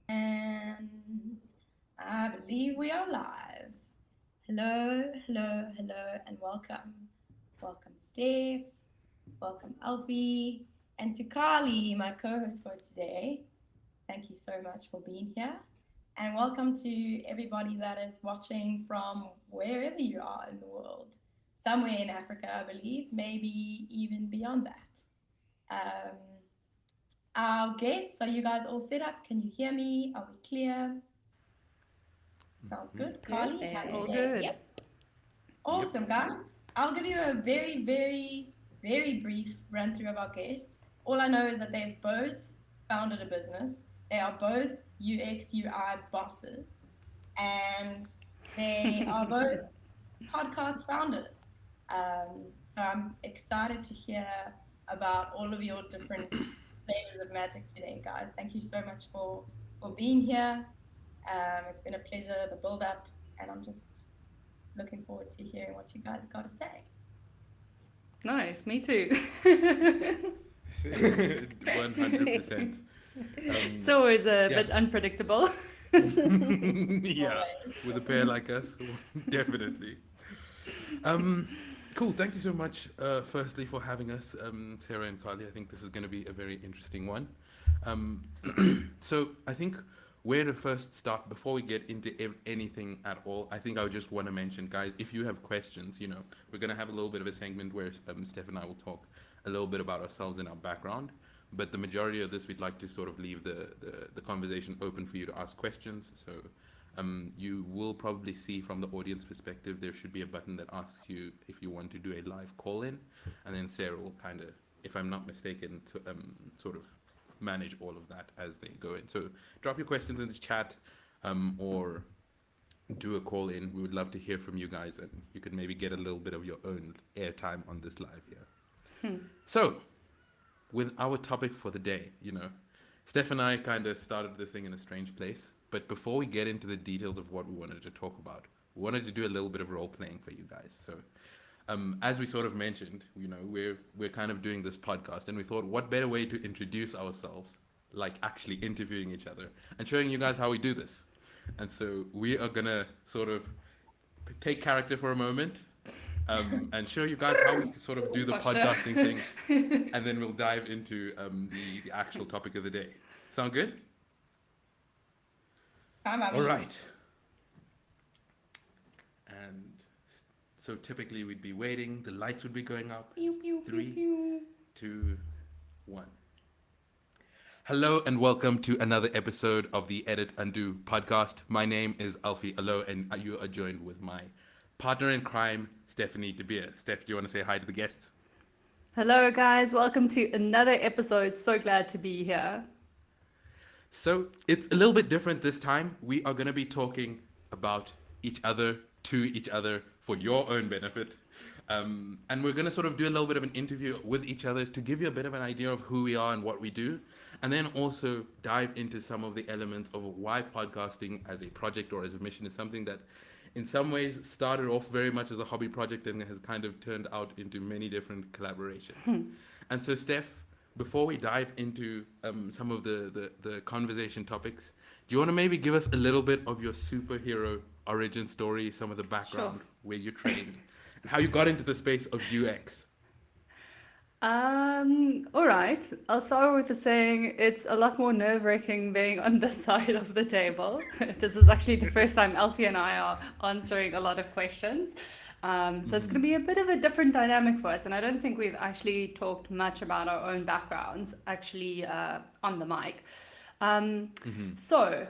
And I believe we are live. Hello, hello, hello, and welcome. Welcome, Steph. Welcome, Alfi. And to Carly, my co host for today. Thank you so much for being here. And welcome to everybody that is watching from wherever you are in the world. Somewhere in Africa, I believe, maybe even beyond that. Um, our guests, are you guys all set up? Can you hear me? Are we clear? Sounds good. Carly, have All a good. yep. Yep. Awesome, guys. I'll give you a very, very, very brief run through of our guests. All I know is that they've both founded a business. They are both UX, UI bosses, and they are both podcast founders. So I'm excited to hear about all of your different flavors of magic today, guys. Thank you so much for being here. It's been a pleasure, the build up, and I'm just looking forward to hearing what you guys got to say. Nice, me too. 100%. It's always a Yeah. bit unpredictable. Yeah, with a pair like us, definitely. Um, cool. Thank you so much, firstly, for having us, Sarah and Carly. I think this is going to be a very interesting one. Um, so I think where to first start before we get into anything at all, I think I would just want to mention, guys, if you have questions, we're going to have a little bit of a segment where Steph and I will talk a little bit about ourselves and our background. But the majority of this, we'd like to sort of leave the conversation open for you to ask questions. So you will probably see from the audience perspective, there should be a button that asks you if you want to do a live call-in. And then Sarah will kind of, if I'm not mistaken, sort of manage all of that as they go in. So drop your questions in the chat or do a call-in. We would love to hear from you guys, and you could maybe get a little bit of your own airtime on this live here. So with our topic for the day, Steph and I kind of started this thing in a strange place. But before we get into the details of what we wanted to talk about, we wanted to do a little bit of role playing for you guys. So, as we sort of mentioned, we're kind of doing this podcast, and we thought, what better way to introduce ourselves, like actually interviewing each other and showing you guys how we do this. And so we are gonna sort of take character for a moment, and show you guys how we sort of do the For sure. podcasting thing, and then we'll dive into the actual topic of the day. Sound good? All right. And so typically we'd be waiting, the lights would be going up. Pew, pew, pew, 3, pew. 2, 1. Hello and welcome to another episode of the Edit Undo podcast. My name is Alfi Oloo, and you are joined with my partner in crime, Stephanie De Beer. Steph, do you want to say hi to the guests? Hello, guys. Welcome to another episode. So glad to be here. So it's a little bit different this time. We are going to be talking about each other, to each other, for your own benefit. And we're going to sort of do a little bit of an interview with each other to give you a bit of an idea of who we are and what we do. And then also dive into some of the elements of why podcasting as a project or as a mission is something that in some ways started off very much as a hobby project and has kind of turned out into many different collaborations. And so, Steph, before we dive into some of the conversation topics, do you want to maybe give us a little bit of your superhero origin story, some of the background, where you trained, and how you got into the space of UX? All right. I'll start with the saying it's a lot more nerve-wracking being on this side of the table. This is actually the first time Alfie and I are answering a lot of questions. So it's going to be a bit of a different dynamic for us. And I don't think we've actually talked much about our own backgrounds actually on the mic. So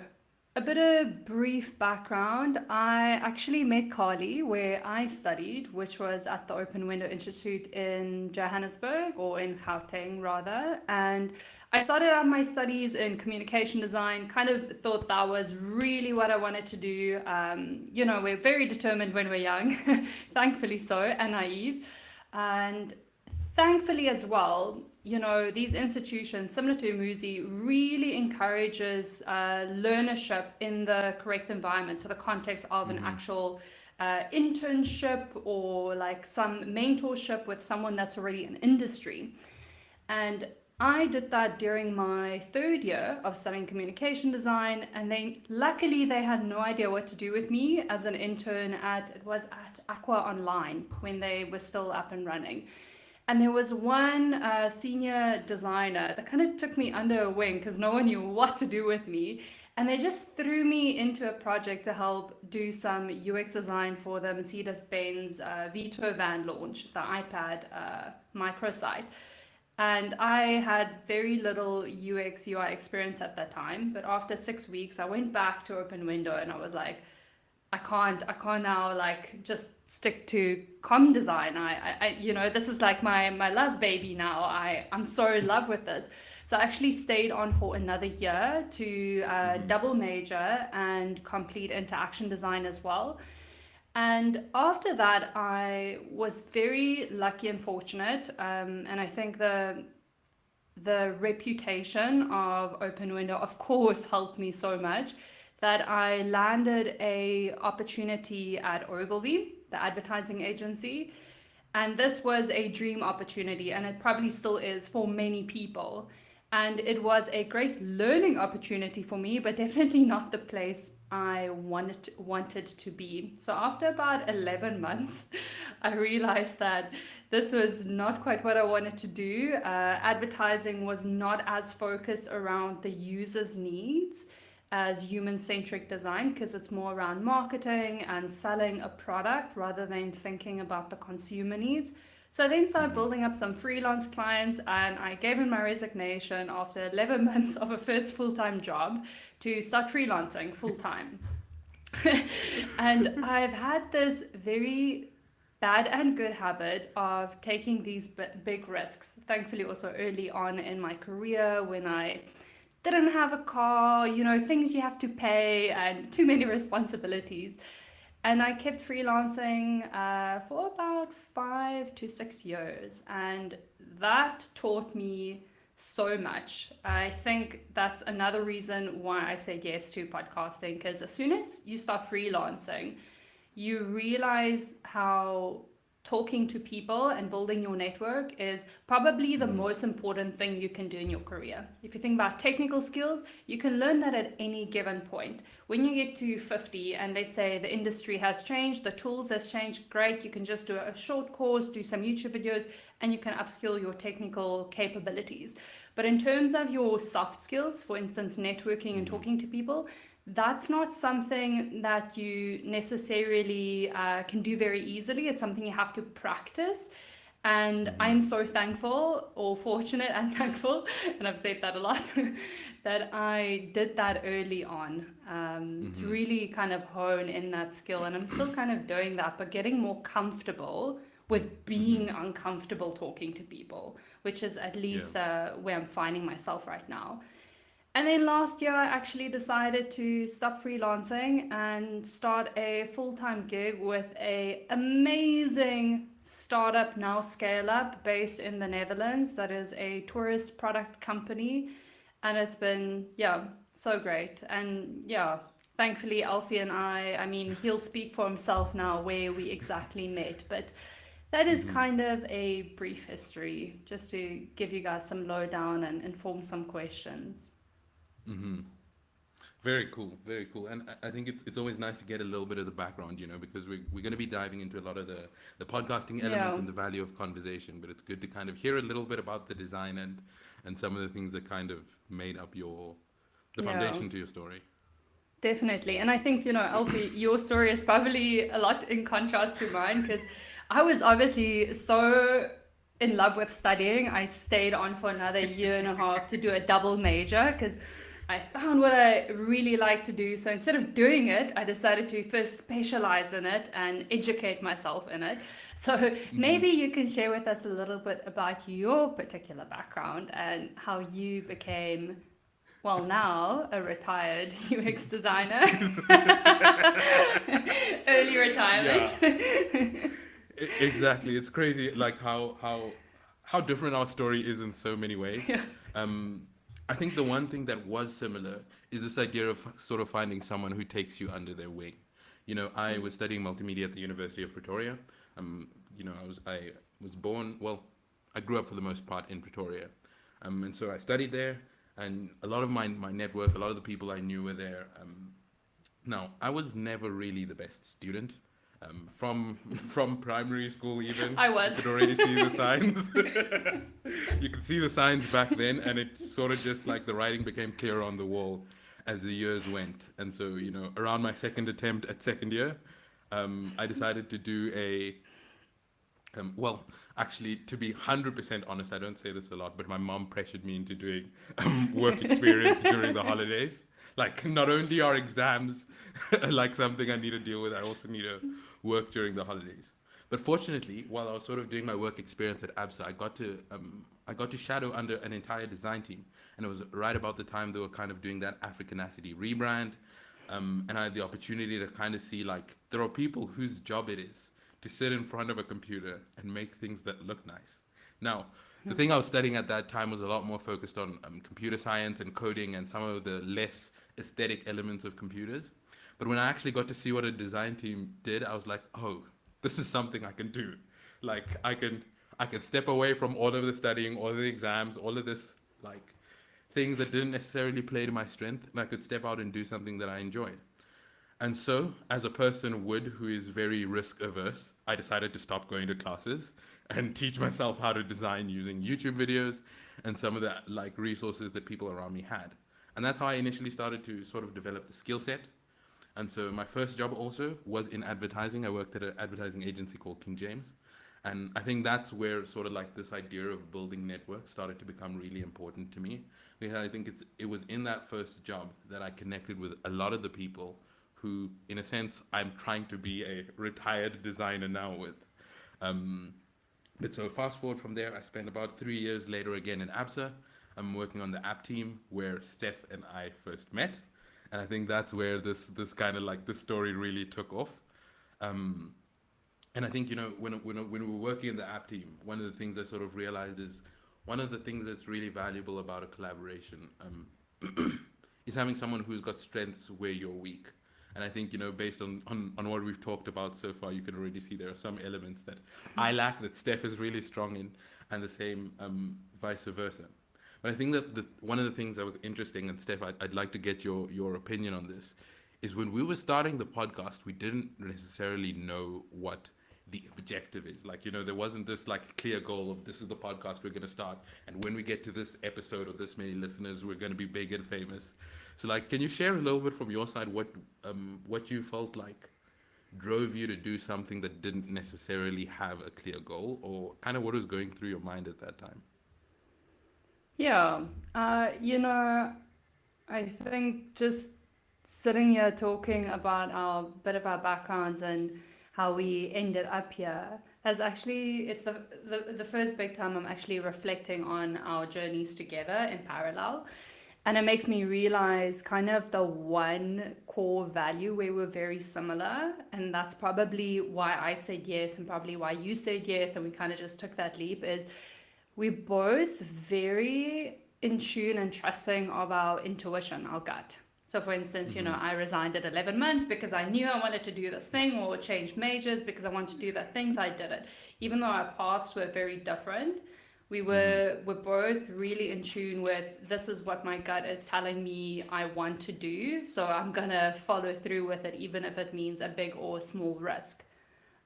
a bit of brief background. I actually met Carly where I studied, which was at the Open Window Institute in Johannesburg, or in Gauteng rather. And I started out my studies in communication design, kind of thought that was really what I wanted to do. We're very determined when we're young, thankfully so, and naive. And thankfully as well, these institutions, similar to Umuzi, really encourages learnership in the correct environment. So the context of an actual internship or like some mentorship with someone that's already in industry. And I did that during my third year of studying communication design, and luckily they had no idea what to do with me as an intern at Aqua Online when they were still up and running. And there was one senior designer that kind of took me under a wing because no one knew what to do with me. And they just threw me into a project to help do some UX design for the Mercedes-Benz Vito van launch, the iPad microsite. And I had very little UX UI experience at that time. But after 6 weeks, I went back to Open Window and I was like, I can't now like just stick to comm design. This is like my love baby now. I'm so in love with this. So I actually stayed on for another year to double major and complete interaction design as well. And after that, I was very lucky and fortunate. And I think the reputation of Open Window, of course, helped me so much that I landed a opportunity at Ogilvy, the advertising agency. And this was a dream opportunity, and it probably still is for many people. And it was a great learning opportunity for me, but definitely not the place I wanted to be. So after about 11 months, I realized that this was not quite what I wanted to do. Advertising was not as focused around the user's needs as human-centric design, because it's more around marketing and selling a product rather than thinking about the consumer needs. So I then started building up some freelance clients, and I gave in my resignation after 11 months of a first full-time job to start freelancing full-time. And I've had this very bad and good habit of taking these big risks. Thankfully, also early on in my career when I didn't have a car, things you have to pay and too many responsibilities. And I kept freelancing for about 5 to 6 years. And that taught me so much. I think that's another reason why I say yes to podcasting, because as soon as you start freelancing, you realize how talking to people and building your network is probably the most important thing you can do in your career. If you think about technical skills, you can learn that at any given point. When you get to 50 and they say the industry has changed, the tools has changed, great, you can just do a short course, do some YouTube videos, and you can upskill your technical capabilities. But in terms of your soft skills, for instance, networking and talking to people, that's not something that you necessarily can do very easily. It's something you have to practice. And I'm so thankful, or fortunate and thankful, and I've said that a lot, that I did that early on to really kind of hone in that skill. And I'm still kind of doing that, but getting more comfortable with being uncomfortable talking to people, which is at least where I'm finding myself right now. And then last year, I actually decided to stop freelancing and start a full-time gig with an amazing startup, now scale up, based in the Netherlands. That is a tourist product company. And it's been, so great. And thankfully, Alfi and I mean, he'll speak for himself now where we exactly met. But that is kind of a brief history, just to give you guys some lowdown and inform some questions. Very cool, very cool. And I think it's always nice to get a little bit of the background, because we're going to be diving into a lot of the podcasting elements and the value of conversation, but it's good to kind of hear a little bit about the design and some of the things that kind of made up the foundation to your story. Definitely. And I think, Alfie, your story is probably a lot in contrast to mine, because I was obviously so in love with studying. I stayed on for another year and a half to do a double major because I found what I really like to do. So instead of doing it, I decided to first specialize in it and educate myself in it. So maybe you can share with us a little bit about your particular background and how you became, well, now a retired UX designer. Early retirement. Exactly. It's crazy, like how different our story is in so many ways. I think the one thing that was similar is this idea of sort of finding someone who takes you under their wing. I was studying multimedia at the University of Pretoria. I was born, well, I grew up for the most part in Pretoria. And so I studied there, and a lot of my network, a lot of the people I knew were there. Now, I was never really the best student. From primary school even, I you was. could already see the signs. You could see the signs back then, and it sort of just like the writing became clearer on the wall as the years went. And so, around my second attempt at second year, I decided to do well, actually, to be 100% honest, I don't say this a lot, but my mom pressured me into doing work experience during the holidays. Like, not only are exams like something I need to deal with, I also need to work during the holidays. But fortunately, while I was sort of doing my work experience at ABSA, I got to shadow under an entire design team, and it was right about the time they were kind of doing that Africanacity rebrand, and I had the opportunity to kind of see like there are people whose job it is to sit in front of a computer and make things that look nice. Now, the thing I was studying at that time was a lot more focused on computer science and coding and some of the less aesthetic elements of computers. But when I actually got to see what a design team did, I was like, oh, this is something I can do. Like I can step away from all of the studying, all of the exams, all of this like things that didn't necessarily play to my strength, and I could step out and do something that I enjoyed. And so, as a person would who is very risk averse, I decided to stop going to classes and teach myself how to design using YouTube videos and some of the like resources that people around me had. And that's how I initially started to sort of develop the skill set. And so my first job also was in advertising. I worked at an advertising agency called King James. And I think that's where sort of like this idea of building networks started to become really important to me. Because I think it was in that first job that I connected with a lot of the people who, in a sense, I'm trying to be a retired designer now with. But so fast forward from there, I spent about 3 years later again in ABSA. I'm working on the app team where Steph and I first met. And I think that's where this kind of like this story really took off. And I think, when we were working in the app team, one of the things I sort of realized is one of the things that's really valuable about a collaboration is having someone who's got strengths where you're weak. And I think, based on what we've talked about so far, you can already see there are some elements that I lack that Steph is really strong in, and the same vice versa. But I think that one of the things that was interesting, and Steph, I'd like to get your opinion on this, is when we were starting the podcast, we didn't necessarily know what the objective is. Like, there wasn't this like clear goal of this is the podcast we're going to start, and when we get to this episode or this many listeners, we're going to be big and famous. So like, can you share a little bit from your side what you felt like drove you to do something that didn't necessarily have a clear goal, or kind of what was going through your mind at that time? Yeah, I think just sitting here talking about our bit of our backgrounds and how we ended up here has actually, it's the first big time I'm actually reflecting on our journeys together in parallel. And it makes me realize kind of the one core value where we're very similar. And that's probably why I said yes and probably why you said yes. And we kind of just took that leap is we're both very in tune and trusting of our intuition, our gut. So for instance, I resigned at 11 months because I knew I wanted to do this thing, or change majors because I wanted to do that thing. So I did it. Even though our paths were very different, we were both really in tune with this is what my gut is telling me I want to do. So I'm going to follow through with it, even if it means a big or small risk.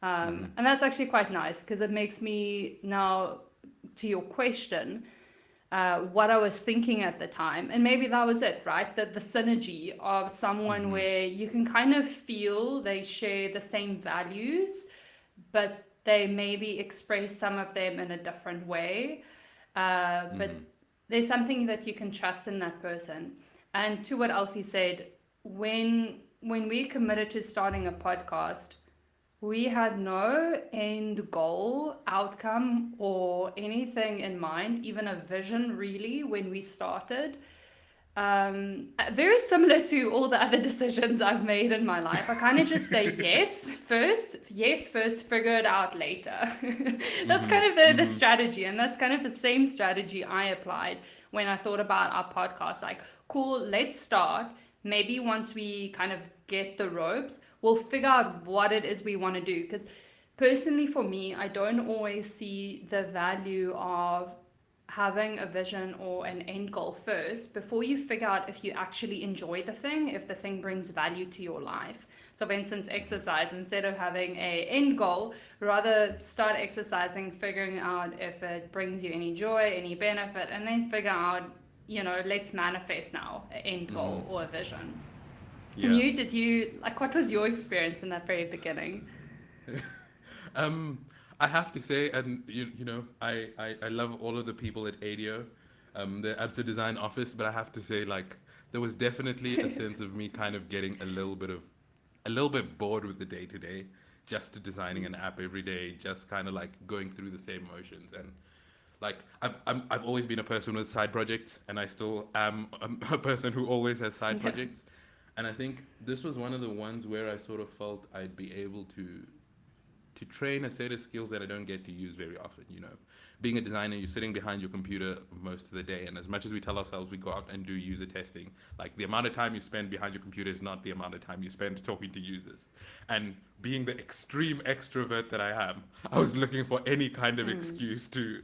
And that's actually quite nice because it makes me now, to your question, what I was thinking at the time, and maybe that was it, right? The synergy of someone where you can kind of feel they share the same values, but they maybe express some of them in a different way. But there's something that you can trust in that person. And to what Alfi said, when we committed to starting a podcast, we had no end goal, outcome, or anything in mind, even a vision really, when we started. Very similar to all the other decisions I've made in my life. I kind of just say yes first, figure it out later. That's kind of the strategy. And that's kind of the same strategy I applied when I thought about our podcast. Like, cool, let's start. Maybe once we kind of get the ropes, we'll figure out what it is we want to do. Because personally for me, I don't always see the value of having a vision or an end goal first before you figure out if you actually enjoy the thing, if the thing brings value to your life. So for instance, exercise, instead of having a end goal, rather start exercising, figuring out if it brings you any joy, any benefit, and then figure out, let's manifest now an end goal or a vision. And Yeah. did you, like, what was your experience in that very beginning? I have to say, and I love all of the people at ADO, the Absa Design office, but I have to say, like, there was definitely a sense of me kind of getting a little bit bored with the day to day, just designing an app every day, just kind of like going through the same motions. And like I've always been a person with side projects, and I still am a person who always has side projects. And I think this was one of the ones where I sort of felt I'd be able to train a set of skills that I don't get to use very often. Being a designer, you're sitting behind your computer most of the day, and as much as we tell ourselves we go out and do user testing, like the amount of time you spend behind your computer is not the amount of time you spend talking to users. And being the extreme extrovert that I am, I was looking for any kind of excuse to,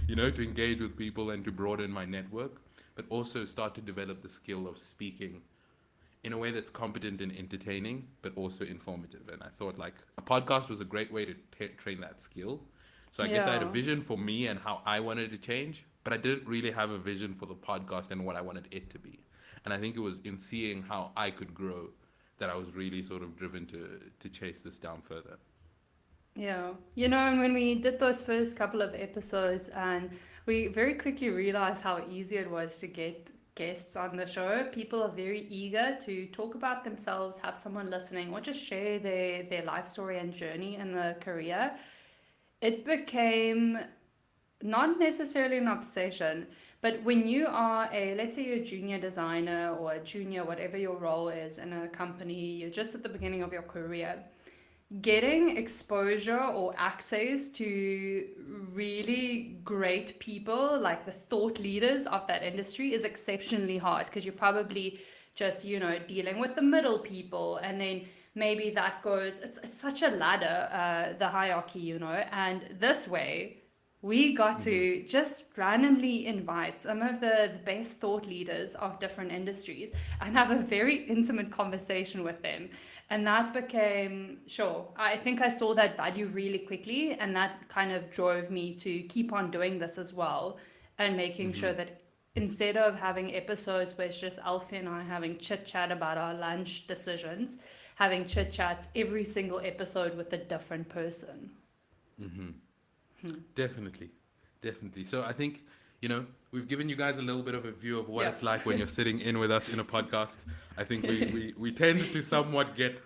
to engage with people and to broaden my network, but also start to develop the skill of speaking in a way that's competent and entertaining, but also informative. And I thought like a podcast was a great way to train that skill. So I guess I had a vision for me and how I wanted to change, but I didn't really have a vision for the podcast and what I wanted it to be. And I think it was in seeing how I could grow that I was really sort of driven to chase this down further. Yeah. And when we did those first couple of episodes, and we very quickly realized how easy it was to get guests on the show. People are very eager to talk about themselves, have someone listening, or just share their life story and journey in the career. It became not necessarily an obsession, but when you are let's say you're a junior designer or a junior, whatever your role is in a company, you're just at the beginning of your career, getting exposure or access to really great people, like the thought leaders of that industry, is exceptionally hard, because you're probably just, dealing with the middle people, and then maybe that goes, it's such a ladder, the hierarchy, and this way we got to just randomly invite some of the best thought leaders of different industries and have a very intimate conversation with them. And that became, I think I saw that value really quickly, and that kind of drove me to keep on doing this as well, and making sure that instead of having episodes where it's just Alfie and I having chit chat about our lunch decisions, having chit chats every single episode with a different person. Definitely. So I think, we've given you guys a little bit of a view of what it's like when you're sitting in with us in a podcast. I think we tend to somewhat get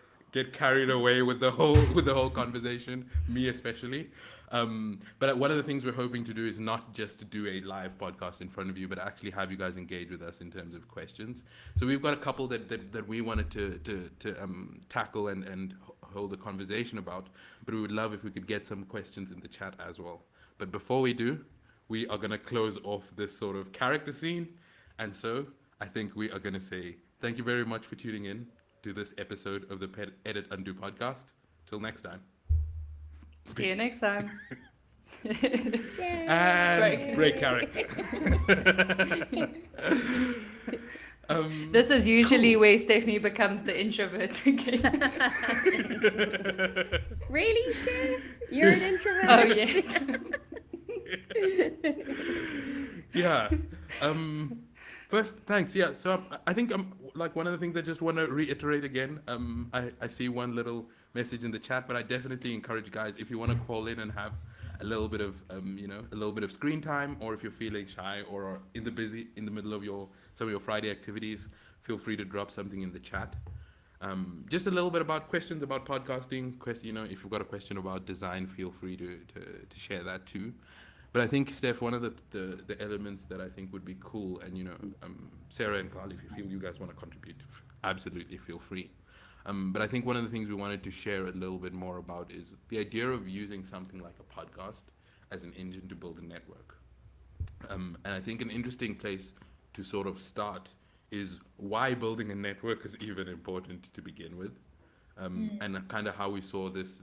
carried away with the whole conversation, me especially. But one of the things we're hoping to do is not just to do a live podcast in front of you, but actually have you guys engage with us in terms of questions. So we've got a couple that we wanted to tackle and hold a conversation about, but we would love if we could get some questions in the chat as well. But before we do, we are going to close off this sort of character scene. And so I think we are going to say thank you very much for tuning in to this episode of the Edit Undo podcast. Till next time. See you next time. And break character. This is usually where Stephanie becomes the introvert again. Really, Steph? You're an introvert? Oh, yes. Yeah. First, thanks. Yeah. So I think like one of the things I just want to reiterate again. I see one little message in the chat, but I definitely encourage guys, if you want to call in and have a little bit of a little bit of screen time, or if you're feeling shy or are in the middle of some of your Friday activities, feel free to drop something in the chat. Just a little bit about questions about podcasting. If you've got a question about design, feel free to share that too. But I think, Steph, one of the elements that I think would be cool, and Sarah and Carl, if you feel you guys want to contribute, absolutely feel free. But I think one of the things we wanted to share a little bit more about is the idea of using something like a podcast as an engine to build a network. And I think an interesting place to sort of start is why building a network is even important to begin with, and kind of how we saw this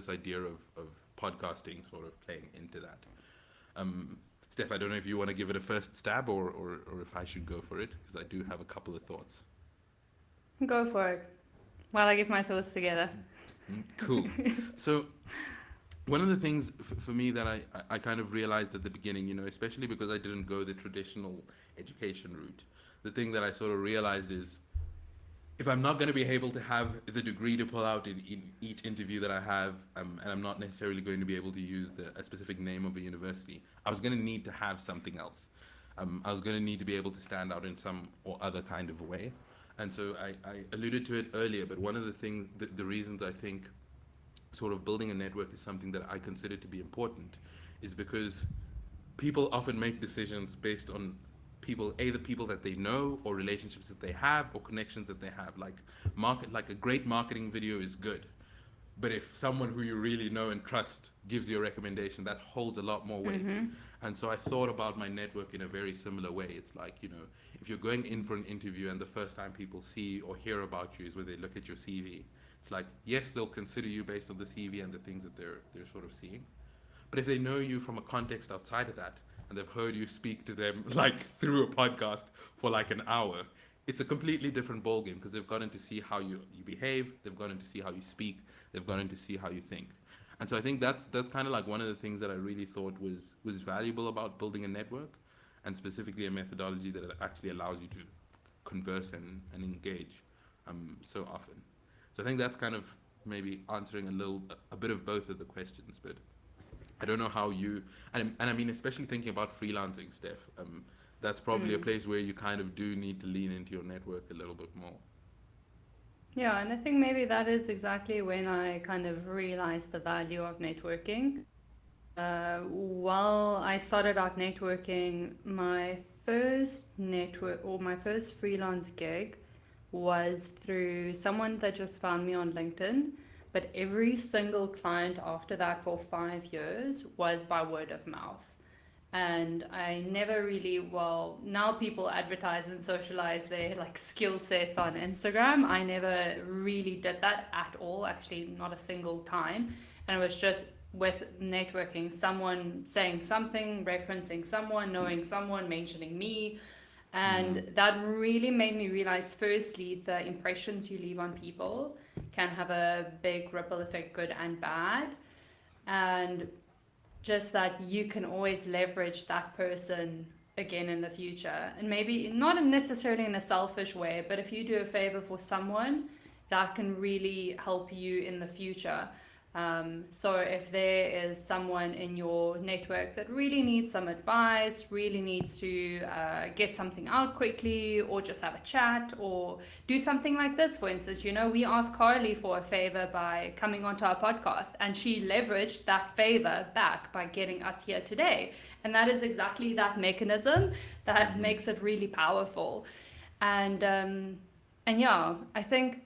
idea of podcasting sort of playing into that. Steph, I don't know if you want to give it a first stab or if I should go for it, because I do have a couple of thoughts. Go for it while I get my thoughts together. Cool. So one of the things for me that I kind of realized at the beginning, you know, especially because I didn't go the traditional education route, the thing that I sort of realized is if I'm not going to be able to have the degree to pull out in each interview that I have, and I'm not necessarily going to be able to use a specific name of a university, I was going to need to have something else. I was going to need to be able to stand out in some or other kind of way. And so I alluded to it earlier, but one of the things, the reasons I think sort of building a network is something that I consider to be important is because people often make decisions based on either people that they know or relationships that they have or connections that they have. Like a great marketing video is good, but if someone who you really know and trust gives you a recommendation, that holds a lot more weight. And so I thought about my network in a very similar way. It's like, you know, if you're going in for an interview and the first time people see or hear about you is where they look at your CV, it's like, yes, they'll consider you based on the CV and the things that they're sort of seeing. But if they know you from a context outside of that, and they've heard you speak to them like through a podcast for like an hour, it's a completely different ballgame because they've gotten to see how you behave, they've gotten to see how you speak, they've gotten to see how you think. And so I think that's kind of like one of the things that I really thought was valuable about building a network, and specifically a methodology that actually allows you to converse and engage so often. So I think that's kind of maybe answering a bit of both of the questions, but I don't know how you, and I mean, especially thinking about freelancing, Steph, that's probably a place where you kind of do need to lean into your network a little bit more. Yeah, and I think maybe that is exactly when I kind of realized the value of networking. While I started out networking, my first freelance gig was through someone that just found me on LinkedIn. But every single client after that for 5 years was by word of mouth. And I never really, now people advertise and socialize their like skill sets on Instagram. I never really did that at all, actually not a single time. And it was just with networking, someone saying something, referencing someone, knowing someone, mentioning me. And that really made me realize, firstly, the impressions you leave on people can have a big ripple effect, good and bad. And just that you can always leverage that person again in the future. And maybe not necessarily in a selfish way, but if you do a favor for someone, that can really help you in the future. So if there is someone in your network that really needs some advice, really needs to get something out quickly, or just have a chat, or do something like this, for instance, you know, we asked Carly for a favor by coming onto our podcast, and she leveraged that favor back by getting us here today. And that is exactly that mechanism that makes it really powerful. And yeah, I think,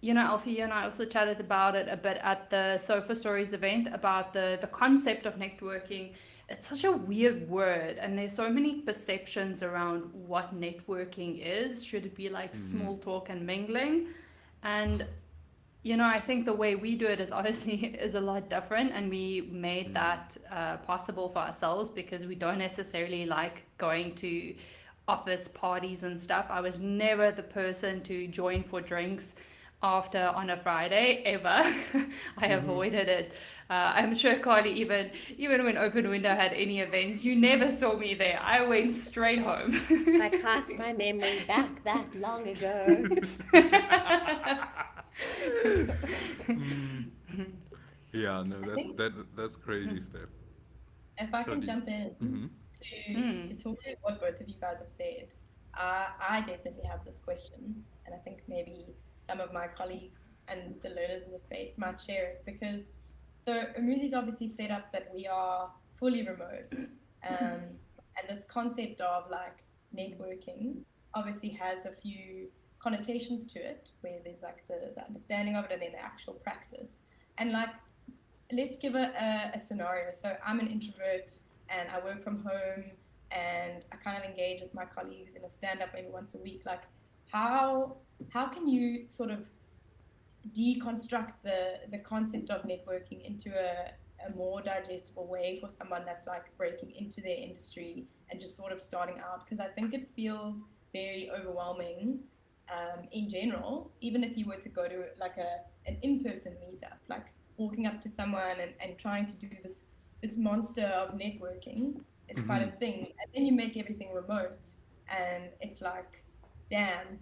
you know, Alfi, you and I also chatted about it a bit at the Sofa Stories event about the concept of networking. It's such a weird word, and there's so many perceptions around what networking is. Should it be like small talk and mingling? And, you know, I think the way we do it is obviously is a lot different, and we made that possible for ourselves because we don't necessarily like going to office parties and stuff. I was never the person to join for drinks after on a Friday ever. I avoided it. I'm sure Carly, even when Open Window had any events, you never saw me there. I went straight home. I cast my memory back that long ago. Yeah, no, that's crazy, Steph. If I can jump in to talk to what both of you guys have said, I definitely have this question, and I think maybe some of my colleagues and the learners in the space might share it, because so Umuzi's obviously set up that we are fully remote, and this concept of like networking obviously has a few connotations to it, where there's like the understanding of it and then the actual practice. And like, let's give a scenario. So I'm an introvert and I work from home and I kind of engage with my colleagues in a stand-up maybe once a week. Like, how can you sort of deconstruct the concept of networking into a more digestible way for someone that's like breaking into their industry and just sort of starting out? Because I think it feels very overwhelming in general, even if you were to go to like an in-person meetup, like walking up to someone and trying to do this monster of networking is quite a thing. And then you make everything remote and it's like, damn,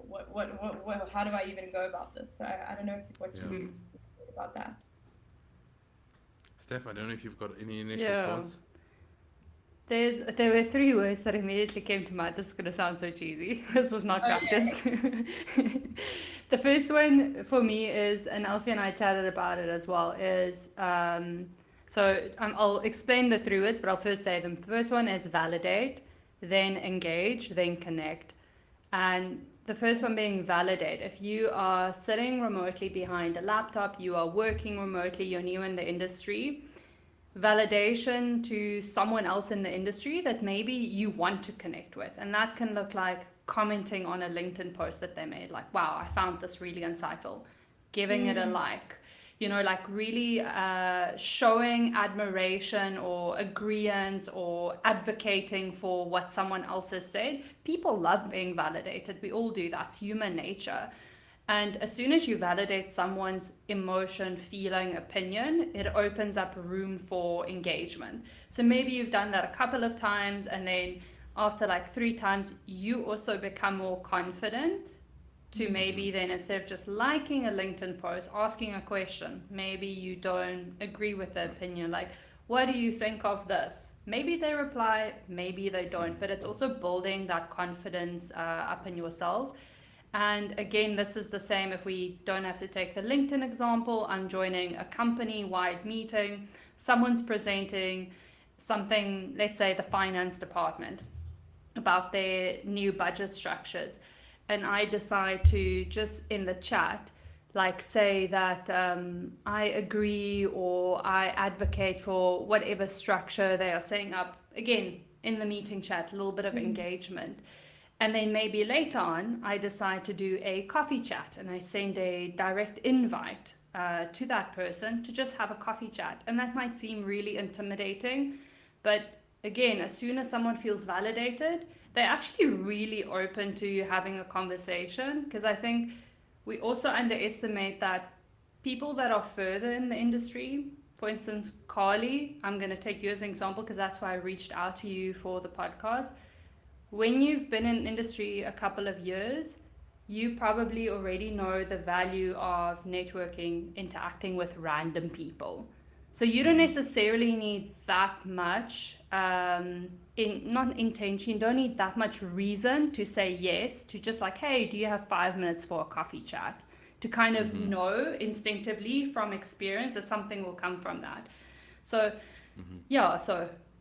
what how do I even go about this? So I don't know what you think about that. Steph, I don't know if you've got any initial Yeah. thoughts. There were three words that immediately came to mind. This is going to sound so cheesy. This was not practiced. The first one for me is, and Alfie and I chatted about it as well, is I'll explain the three words, but I'll first say them. The first one is validate, then engage, then connect. And the first one being validate. If you are sitting remotely behind a laptop, you are working remotely, you're new in the industry, validation to someone else in the industry that maybe you want to connect with. And that can look like commenting on a LinkedIn post that they made, like, wow, I found this really insightful, giving it a like, like really showing admiration or agreeance or advocating for what someone else has said. People love being validated. We all do. That's human nature. And as soon as you validate someone's emotion, feeling, opinion, it opens up room for engagement. So maybe you've done that a couple of times, and then after like 3 times, you also become more confident to maybe then, instead of just liking a LinkedIn post, asking a question. Maybe you don't agree with the opinion, like, what do you think of this? Maybe they reply, maybe they don't, but it's also building that confidence up in yourself. And again, this is the same if we don't have to take the LinkedIn example. I'm joining a company-wide meeting. Someone's presenting something, let's say the finance department, about their new budget structures. And I decide to just in the chat, like say that I agree or I advocate for whatever structure they are setting up. Again, in the meeting chat, a little bit of engagement. And then maybe later on, I decide to do a coffee chat and I send a direct invite to that person to just have a coffee chat. And that might seem really intimidating, but again, as soon as someone feels validated, they're actually really open to having a conversation. Because I think we also underestimate that people that are further in the industry, for instance, Carly, I'm going to take you as an example because that's why I reached out to you for the podcast. When you've been in industry a couple of years, you probably already know the value of networking, interacting with random people. So you don't necessarily need that much, not intention, you don't need that much reason to say yes to just like, hey, do you have 5 minutes for a coffee chat? To kind of know instinctively from experience that something will come from that. So,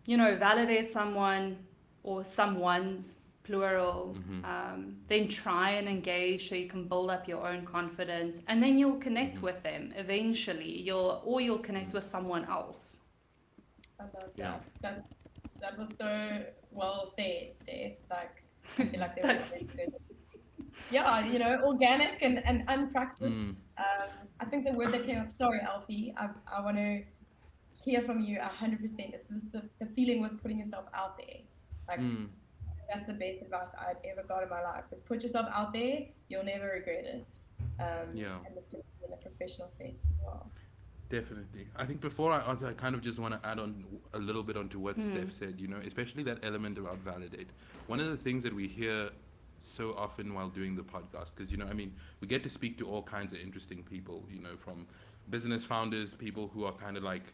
validate someone or someone's plural, then try and engage so you can build up your own confidence, and then you'll connect with them eventually. You'll connect with someone else. I love that. That was so well said, Steph. Like, I feel like they were really good. Yeah, organic and unpracticed. I think the word that came up, sorry, Alfie, I want to hear from you 100%. It's the feeling with putting yourself out there. Like, that's the best advice I've ever got in my life, is put yourself out there, you'll never regret it. And this can be in a professional sense as well. Definitely. I think before I answer, I kind of just want to add on a little bit onto what Steph said, especially that element about validate. One of the things that we hear so often while doing the podcast, because, we get to speak to all kinds of interesting people, from business founders, people who are kind of like,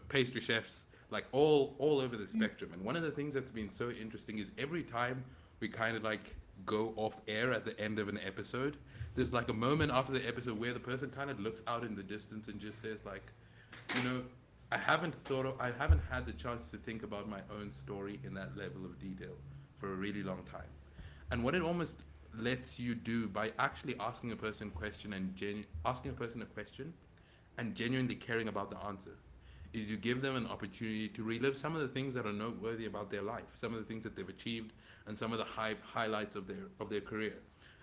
pastry chefs, like all over the spectrum. And one of the things that's been so interesting is every time we kind of like go off air at the end of an episode, there's like a moment after the episode where the person kind of looks out in the distance and just says like, I haven't had the chance to think about my own story in that level of detail for a really long time. And what it almost lets you do by actually asking a person a question and genuinely caring about the answer, is you give them an opportunity to relive some of the things that are noteworthy about their life, some of the things that they've achieved, and some of the highlights of their career.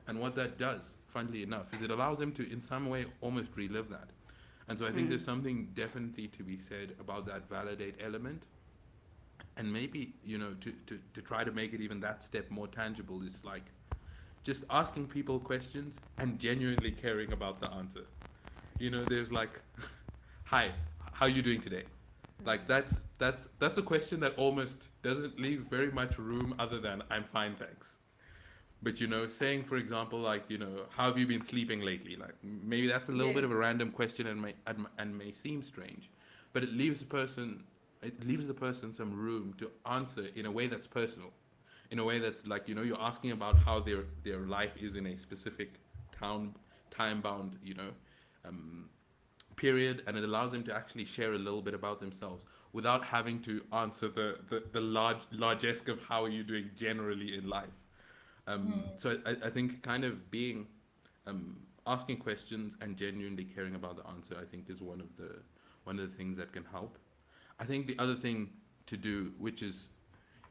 And what that does, funnily enough, is it allows them to, in some way, almost relive that. And so I think there's something definitely to be said about that validate element. And maybe, to try to make it even that step more tangible is like just asking people questions and genuinely caring about the answer. There's like, hi, how are you doing today? Like that's a question that almost doesn't leave very much room other than I'm fine, thanks. But saying, for example, like, how have you been sleeping lately? Like maybe that's a little bit of a Yes. random question and may seem strange, but it leaves the person some room to answer in a way that's personal, in a way that's like, you're asking about how their life is in a specific time bound, period, and it allows them to actually share a little bit about themselves without having to answer the largesse of how are you doing generally in life. So I think kind of being asking questions and genuinely caring about the answer, I think, is one of the things that can help. I think the other thing to do, which is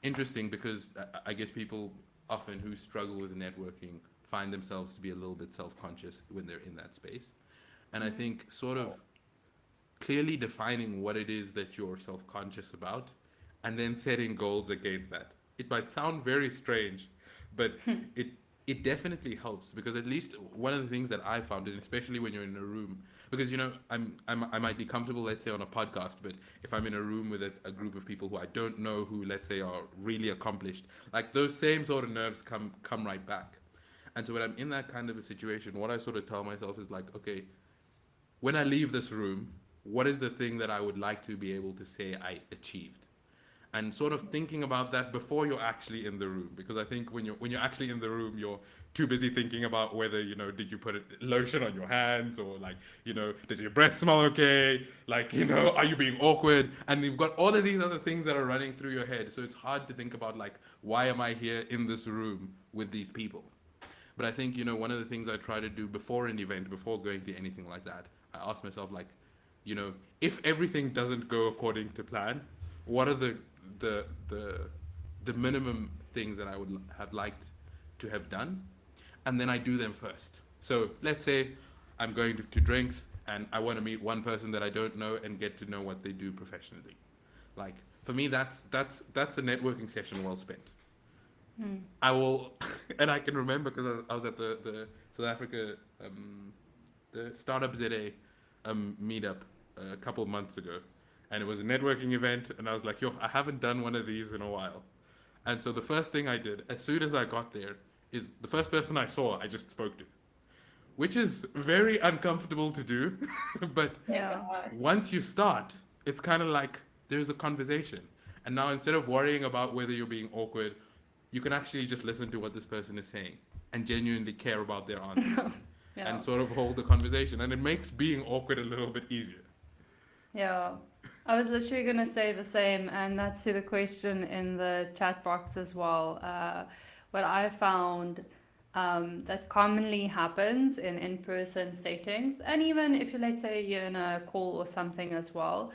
interesting because I guess people often who struggle with networking find themselves to be a little bit self-conscious when they're in that space. And I think sort of clearly defining what it is that you're self-conscious about and then setting goals against that. It might sound very strange, but it definitely helps, because at least one of the things that I found, and especially when you're in a room, because I might be comfortable, let's say, on a podcast, but if I'm in a room with a group of people who I don't know, who, let's say, are really accomplished, like those same sort of nerves come right back. And so when I'm in that kind of a situation, what I sort of tell myself is like, okay, when I leave this room, what is the thing that I would like to be able to say I achieved? And sort of thinking about that before you're actually in the room, because I think when you're actually in the room, you're too busy thinking about whether, did you put lotion on your hands, or like, does your breath smell okay? Like, are you being awkward? And you've got all of these other things that are running through your head. So it's hard to think about like, why am I here in this room with these people? But I think, one of the things I try to do before an event, before going to anything like that, I ask myself like, if everything doesn't go according to plan, what are the minimum things that I would have liked to have done, and then I do them first. So let's say I'm going to drinks and I want to meet one person that I don't know and get to know what they do professionally. Like for me, that's a networking session well spent. I will, and I can remember because I was at the South Africa, the Startup ZA meetup a couple of months ago. And it was a networking event, and I was like, I haven't done one of these in a while. And so the first thing I did, as soon as I got there, is the first person I saw, I just spoke to. Which is very uncomfortable to do, but once you start, it's kind of like there's a conversation. And now instead of worrying about whether you're being awkward, you can actually just listen to what this person is saying and genuinely care about their answer and sort of hold the conversation. And it makes being awkward a little bit easier. Yeah, I was literally going to say the same, and that's to the question in the chat box as well. What I found that commonly happens in in-person settings, and even if you, let's say, you're in a call or something as well,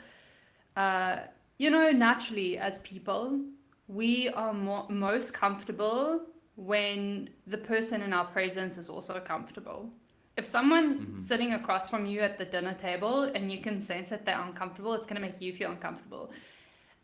naturally as people, we are most comfortable when the person in our presence is also comfortable. If someone sitting across from you at the dinner table and you can sense that they're uncomfortable, it's going to make you feel uncomfortable.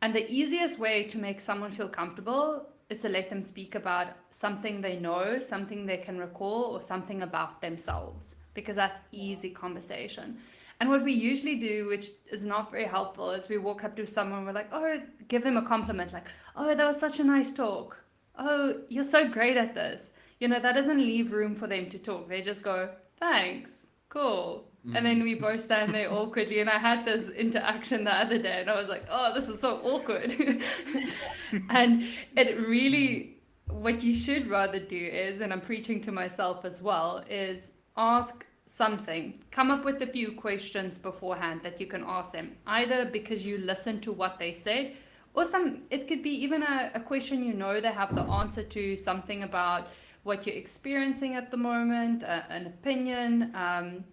And the easiest way to make someone feel comfortable is to let them speak about something they know, something they can recall, or something about themselves, because that's easy conversation. And what we usually do, which is not very helpful, is we walk up to someone, we're like, oh, give them a compliment, like, oh, that was such a nice talk. Oh, you're so great at this. That doesn't leave room for them to talk. They just go, thanks, cool. And then we both stand there awkwardly. And I had this interaction the other day, and I was like, oh, this is so awkward. And it really, what you should rather do is, and I'm preaching to myself as well, is ask something. Come up with a few questions beforehand that you can ask them, either because you listen to what they said, or it could be even a question they have the answer to, something about what you're experiencing at the moment, an opinion,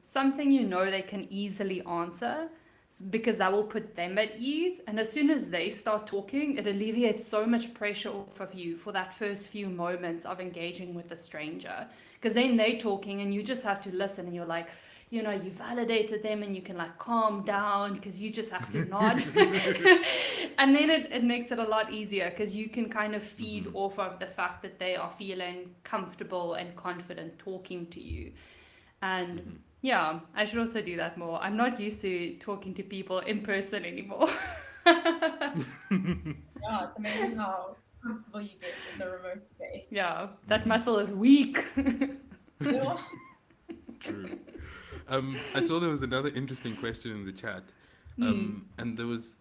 something they can easily answer, because that will put them at ease. And as soon as they start talking, it alleviates so much pressure off of you for that first few moments of engaging with a stranger. Because then they're talking and you just have to listen, and you're like, you know, you validated them and you can like calm down because you just have to nod. And then it makes it a lot easier because you can kind of feed off of the fact that they are feeling comfortable and confident talking to you. And yeah, I should also do that more. I'm not used to talking to people in person anymore. Yeah, it's amazing how comfortable you get in the remote space. Yeah, that muscle is weak. Yeah. True. I saw there was another interesting question in the chat, and there was,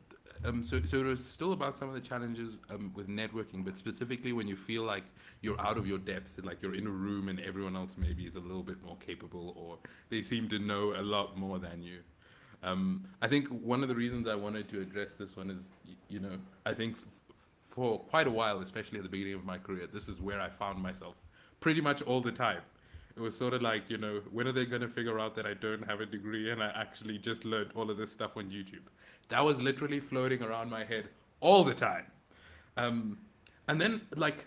so it was still about some of the challenges with networking, but specifically when you feel like you're out of your depth, like you're in a room and everyone else maybe is a little bit more capable, or they seem to know a lot more than you. I think one of the reasons I wanted to address this one is, you know, I think for quite a while, especially at the beginning of my career, this is where I found myself pretty much all the time. It was sort of like, you know, when are they going to figure out that I don't have a degree and I actually just learned all of this stuff on YouTube? That was literally floating around my head all the time. And then, like,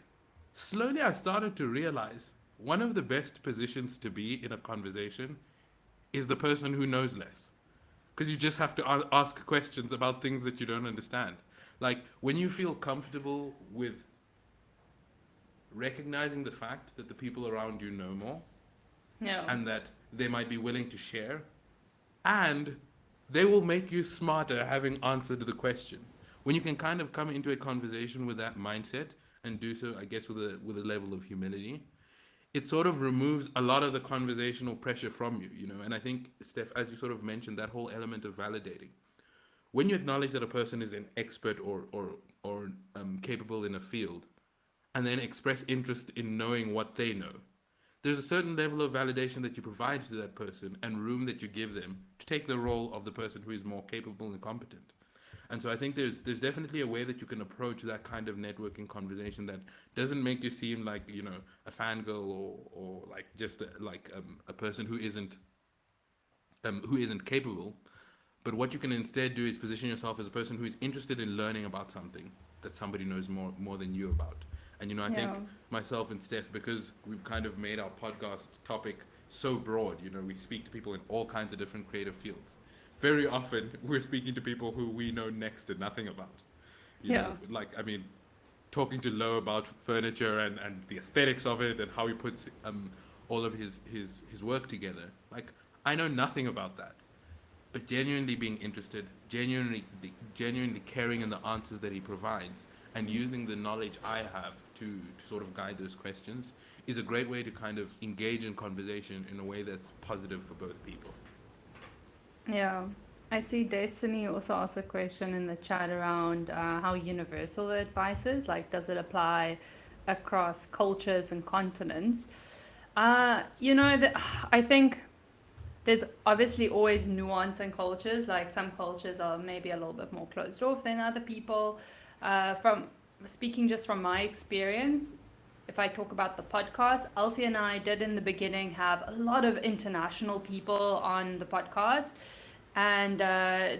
slowly I started to realize one of the best positions to be in a conversation is the person who knows less. Because you just have to ask questions about things that you don't understand. Like, when you feel comfortable with recognizing the fact that the people around you know more, and that they might be willing to share, and they will make you smarter having answered the question. When you can kind of come into a conversation with that mindset and do so, I guess, with a level of humility, it sort of removes a lot of the conversational pressure from you, you know. And I think, Steph, as you sort of mentioned, that whole element of validating. When you acknowledge that a person is an expert or capable in a field, and then express interest in knowing what they know, there's a certain level of validation that you provide to that person and room that you give them to take the role of the person who is more capable and competent. And so I think there's definitely a way that you can approach that kind of networking conversation that doesn't make you seem like, you know, a fangirl or like just a person who isn't capable. But what you can instead do is position yourself as a person who is interested in learning about something that somebody knows more than you about. And, you know, I think myself and Steph, because we've kind of made our podcast topic so broad, you know, we speak to people in all kinds of different creative fields. Very often we're speaking to people who we know next to nothing about. You know, like, I mean, talking to Lo about furniture and the aesthetics of it and how he puts all of his work together. Like, I know nothing about that. But genuinely being interested, genuinely caring in the answers that he provides, and using the knowledge I have to sort of guide those questions is a great way to kind of engage in conversation in a way that's positive for both people. Yeah. I see Destiny also asked a question in the chat around how universal the advice is. Like, does it apply across cultures and continents? You know, I think there's obviously always nuance in cultures. Like, some cultures are maybe a little bit more closed off than other people. From speaking just from my experience, if I talk about the podcast, Alfie and I did in the beginning have a lot of international people on the podcast. And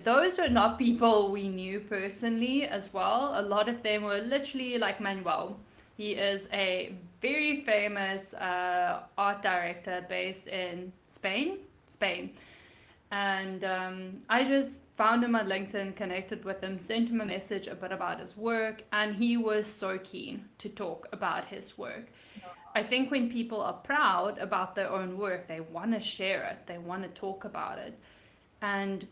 those are not people we knew personally as well. A lot of them were literally like Manuel. He is a very famous art director based in Spain. And I just found him on LinkedIn, connected with him, sent him a message a bit about his work, and he was so keen to talk about his work. I think when people are proud about their own work, they want to share it, they want to talk about it. And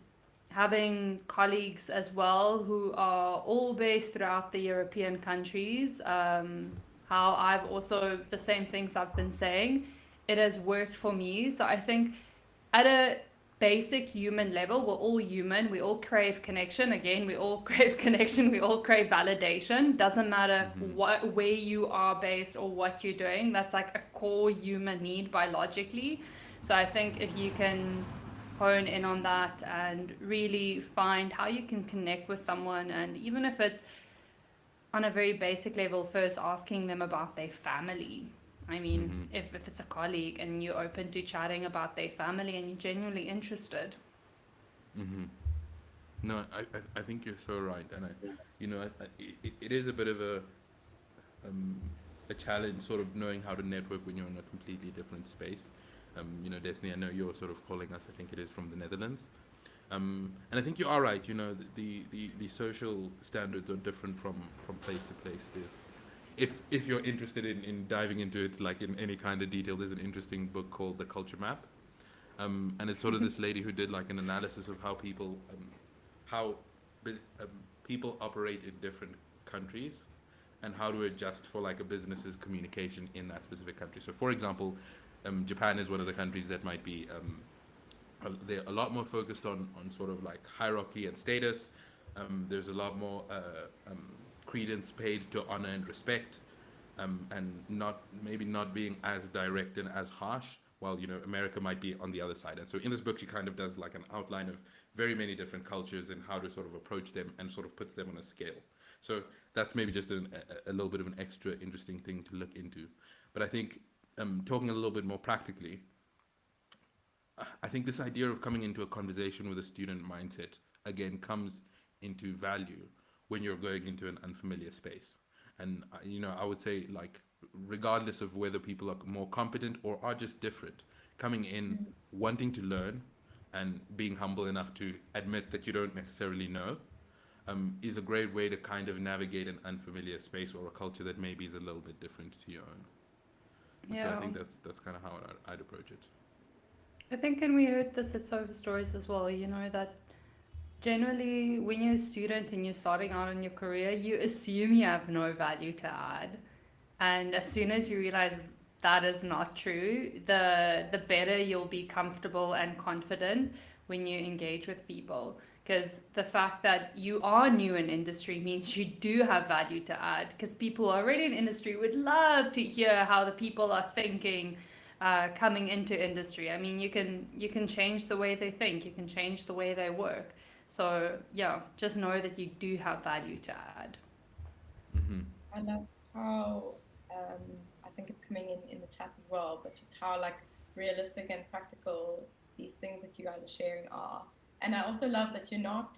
having colleagues as well who are all based throughout the European countries, how I've also, the same things I've been saying, it has worked for me. So I think at a basic human level, we're all human, we all crave connection. Again, we all crave connection, we all crave validation. Doesn't matter where you are based or what you're doing, that's like a core human need biologically. So I think if you can hone in on that and really find how you can connect with someone, and even if it's on a very basic level, first asking them about their family. I mean, if it's a colleague and you're open to chatting about their family and you're genuinely interested. No, I think you're so right, and it is a bit of a challenge, sort of knowing how to network when you're in a completely different space. Destiny, I know you're sort of calling us, I think it is from the Netherlands. And I think you are right, the social standards are different from place to place. If you're interested in diving into it, like in any kind of detail, there's an interesting book called The Culture Map. And it's sort of this lady who did like an analysis of how people operate in different countries and how to adjust for like a business's communication in that specific country. So for example, Japan is one of the countries that might be they're a lot more focused on sort of like hierarchy and status. There's a lot more credence paid to honor and respect, and maybe not being as direct and as harsh, while America might be on the other side. And so in this book she kind of does like an outline of very many different cultures and how to sort of approach them, and sort of puts them on a scale. So that's maybe just a little bit of an extra interesting thing to look into. But I think talking a little bit more practically, I think this idea of coming into a conversation with a student mindset again comes into value when you're going into an unfamiliar space. And I would say, like, regardless of whether people are more competent or are just different, coming in wanting to learn and being humble enough to admit that you don't necessarily know, is a great way to kind of navigate an unfamiliar space or a culture that maybe is a little bit different to your own. And so I think that's kind of how I'd approach it. I think, and we heard this at Sofa Stories as well, that generally when you're a student and you're starting out in your career, you assume you have no value to add. And as soon as you realize that is not true, the better you'll be comfortable and confident when you engage with people. Because the fact that you are new in industry means you do have value to add, because people already in industry would love to hear how the people are thinking coming into industry. I mean, you can change the way they think, you can change the way they work. So yeah, just know that you do have value to add. Mm-hmm. I love how I think it's coming in the chat as well, but just how like realistic and practical these things that you guys are sharing are. And I also love that you're not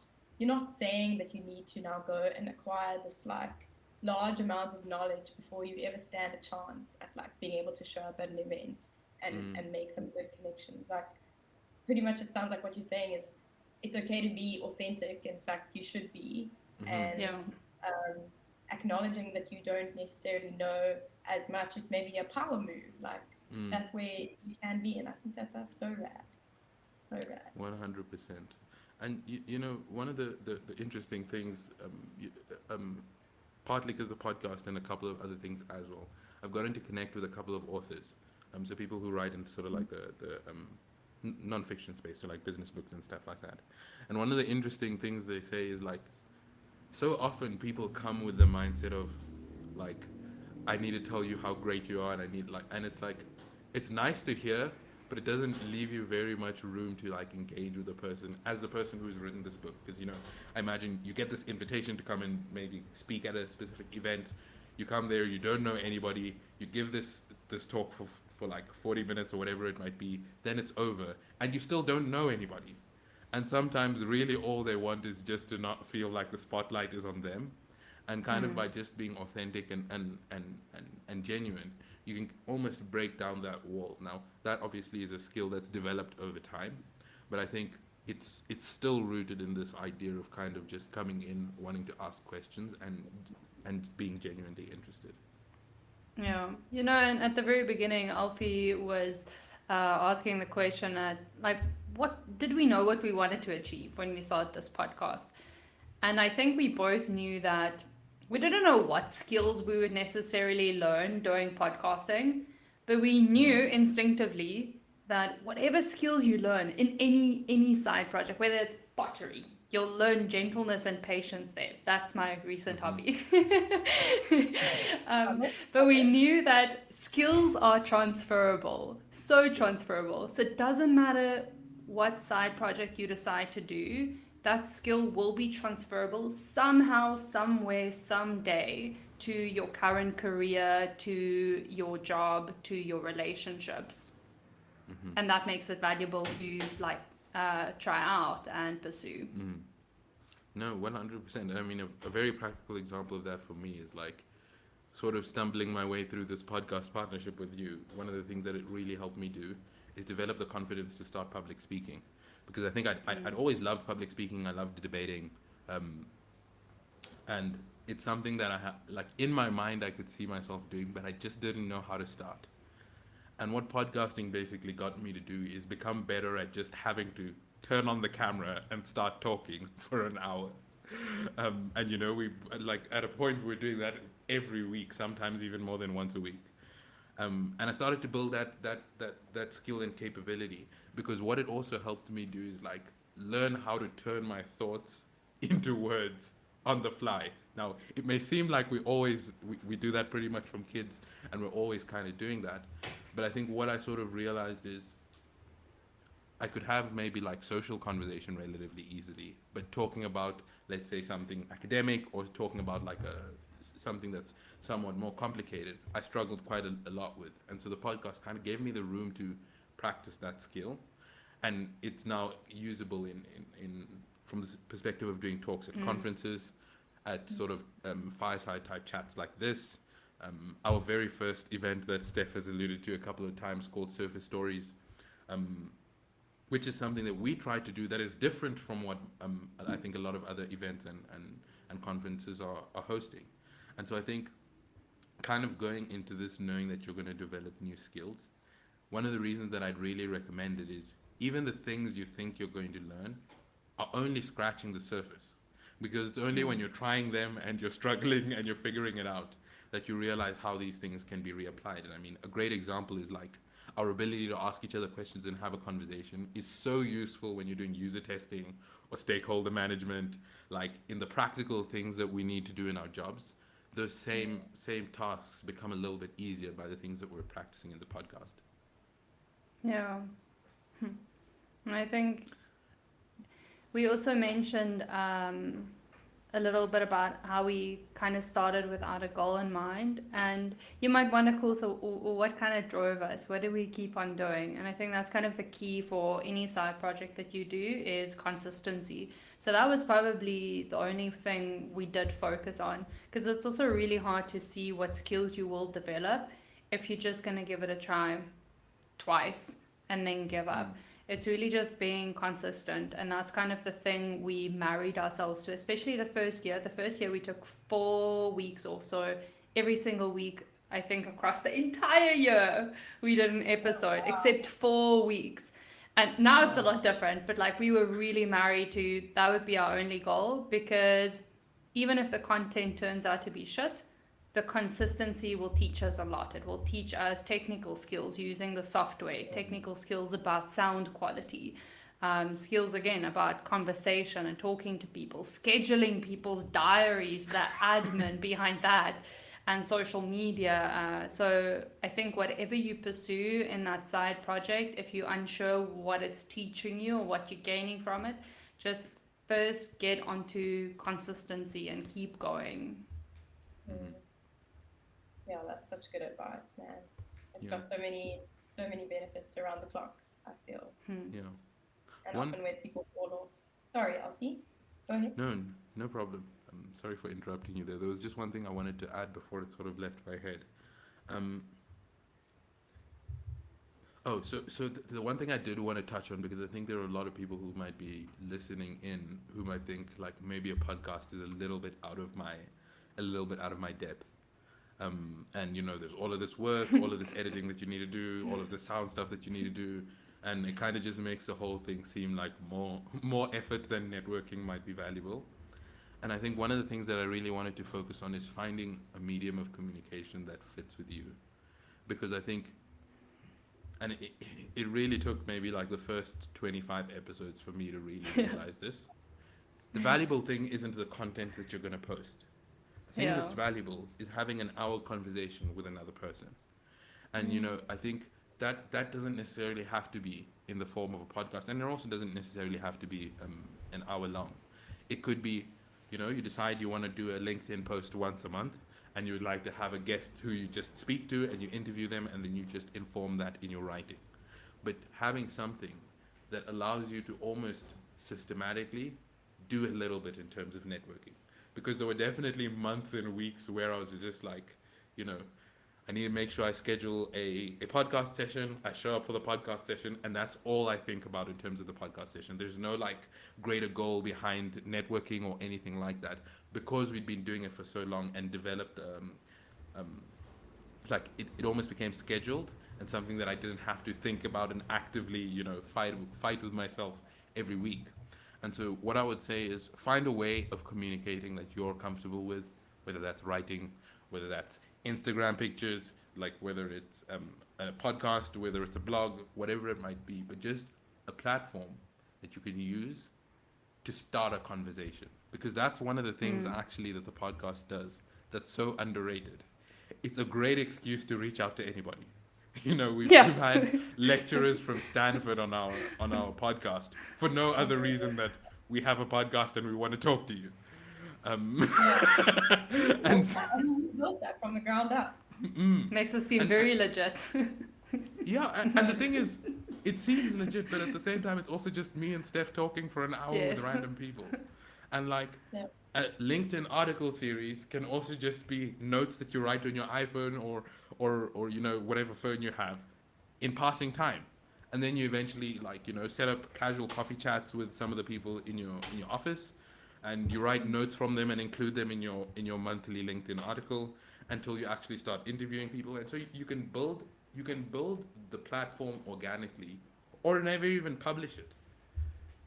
saying that you need to now go and acquire this like large amounts of knowledge before you ever stand a chance at like being able to show up at an event and make some good connections. Like pretty much it sounds like what you're saying is it's okay to be authentic. In fact, you should be. And acknowledging that you don't necessarily know as much is maybe a power move. Like that's where you can be, and I think that's so rad. So rad. 100%. And one of the interesting things, partly because the podcast and a couple of other things as well, I've gotten to connect with a couple of authors, so people who write in sort of like the non-fiction space, so like business books and stuff like that. And one of the interesting things they say is like, so often people come with the mindset of like, I need to tell you how great you are, and I need like, and it's like, it's nice to hear, but it doesn't leave you very much room to like engage with the person as the person who's written this book. Because I imagine you get this invitation to come and maybe speak at a specific event. You come there, you don't know anybody, you give this talk for like 40 minutes or whatever it might be, then it's over, and you still don't know anybody. And sometimes really all they want is just to not feel like the spotlight is on them. And kind of by just being authentic and genuine, you can almost break down that wall. Now, that obviously is a skill that's developed over time, but I think it's still rooted in this idea of kind of just coming in, wanting to ask questions and being genuinely interested. Yeah, and at the very beginning, Alfie was asking the question what did we know what we wanted to achieve when we started this podcast? And I think we both knew that we didn't know what skills we would necessarily learn doing podcasting, but we knew instinctively that whatever skills you learn in any side project, whether it's pottery, you'll learn gentleness and patience there. That's my recent hobby. But we knew that skills are transferable, so transferable. So it doesn't matter what side project you decide to do, that skill will be transferable somehow, somewhere, someday to your current career, to your job, to your relationships. And that makes it valuable to try out and pursue. No, 100%. I mean, a very practical example of that for me is like sort of stumbling my way through this podcast partnership with you. One of the things that it really helped me do is develop the confidence to start public speaking, because I think I'd always loved public speaking. I loved debating, and it's something that like in my mind I could see myself doing, but I just didn't know how to start. And what podcasting basically got me to do is become better at just having to turn on the camera and start talking for an hour. And we like at a point we're doing that every week, sometimes even more than once a week. And I started to build that skill and capability, because what it also helped me do is like learn how to turn my thoughts into words on the fly. Now, it may seem like we do that pretty much from kids, and we're always kind of doing that. But I think what I sort of realized is I could have maybe like social conversation relatively easily, but talking about, let's say, something academic, or talking about like something that's somewhat more complicated, I struggled quite a lot with. And so the podcast kind of gave me the room to practice that skill, and it's now usable in from the perspective of doing talks at conferences, at sort of fireside type chats like this. Our very first event that Steph has alluded to a couple of times, called Surface Stories, which is something that we try to do that is different from what I think a lot of other events and conferences are hosting. And so I think kind of going into this knowing that you're going to develop new skills, one of the reasons that I'd really recommend it is even the things you think you're going to learn are only scratching the surface, because it's only when you're trying them and you're struggling and you're figuring it out that you realize how these things can be reapplied. And I mean, a great example is like our ability to ask each other questions and have a conversation is so useful when you're doing user testing or stakeholder management, like in the practical things that we need to do in our jobs. Those same tasks become a little bit easier by the things that we're practicing in the podcast. Yeah. And I think we also mentioned a little bit about how we kind of started without a goal in mind. And you might wonder, cool, so what kind of drove us? What do we keep on doing? And I think that's kind of the key for any side project that you do, is consistency. So that was probably the only thing we did focus on, because it's also really hard to see what skills you will develop if you're just going to give it a try twice and then give up. It's really just being consistent, and that's kind of the thing we married ourselves to, especially the first year. The first year we took 4 weeks off, so every single week, I think across the entire year, we did an episode, except 4 weeks. And now it's a lot different, but like we were really married to that would be our only goal, because even if the content turns out to be shit, the consistency will teach us a lot. It will teach us technical skills using the software, technical skills about sound quality, skills again about conversation and talking to people, scheduling people's diaries, the admin behind that, and social media. So I think whatever you pursue in that side project, if you're unsure what it's teaching you or what you're gaining from it, just first get onto consistency and keep going. Yeah, that's such good advice, man. It's got so many benefits around the clock, I feel. Yeah. And often where people fall off. Sorry, Alfi, go ahead. No problem. I'm sorry for interrupting you there. There was just one thing I wanted to add before it sort of left my head. So the one thing I did want to touch on, because I think there are a lot of people who might be listening in who might think like maybe a podcast is a little bit out of my depth. And there's all of this work, all of this editing that you need to do, all of the sound stuff that you need to do, and it kind of just makes the whole thing seem like more effort than networking might be valuable. And I think one of the things that I really wanted to focus on is finding a medium of communication that fits with you, because I think, and it really took maybe like the first 25 episodes for me to really realize this. The valuable thing isn't the content that you're going to post. The thing that's valuable is having an hour conversation with another person. And, I think that doesn't necessarily have to be in the form of a podcast. And it also doesn't necessarily have to be an hour long. It could be, you decide you want to do a LinkedIn post once a month, and you would like to have a guest who you just speak to and you interview them, and then you just inform that in your writing. But having something that allows you to almost systematically do a little bit in terms of networking. Because there were definitely months and weeks where I was just like, I I need to make sure I schedule a podcast session. I show up for the podcast session, and that's all I think about in terms of the podcast session. There's no like greater goal behind networking or anything like that, because we'd been doing it for so long and developed like it almost became scheduled and something that I didn't have to think about and actively, fight with myself every week. And so what I would say is find a way of communicating that you're comfortable with, whether that's writing, whether that's Instagram pictures, like whether it's a podcast, whether it's a blog, whatever it might be, but just a platform that you can use to start a conversation. Because that's one of the things actually that the podcast does that's so underrated. It's a great excuse to reach out to anybody. We've had lecturers from Stanford on our podcast for no other reason that we have a podcast and we want to talk to you. And we built that from the ground up. Makes us seem very legit. And the thing is, it seems legit, but at the same time, it's also just me and Steph talking for an hour with random people. And like a LinkedIn article series can also just be notes that you write on your iPhone or whatever phone you have in passing time. And then you eventually set up casual coffee chats with some of the people in your office, and you write notes from them and include them in your monthly LinkedIn article until you actually start interviewing people. And so you can build the platform organically, or never even publish it.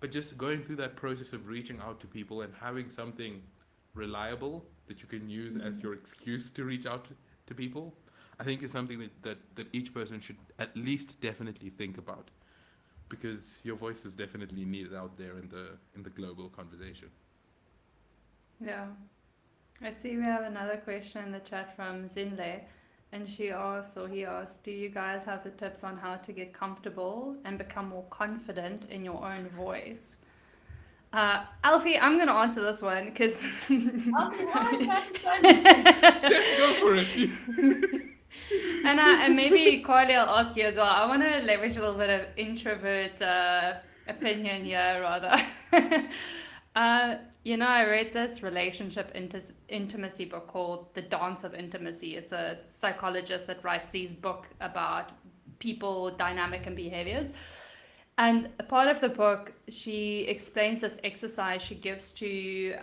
But just going through that process of reaching out to people and having something reliable that you can use as your excuse to reach out to people, I think is something that each person should at least definitely think about, because your voice is definitely needed out there in the global conversation. Yeah. I see we have another question in the chat from Zinle, and he asked, do you guys have the tips on how to get comfortable and become more confident in your own voice? Alfie, I'm going to answer this one because... Alfie, why? Go for it. And maybe Carly, I'll ask you as well. I want to leverage a little bit of introvert opinion here, rather. I read this relationship intimacy book called The Dance of Intimacy. It's a psychologist that writes these books about people, dynamic and behaviors. And a part of the book, she explains this exercise she gives to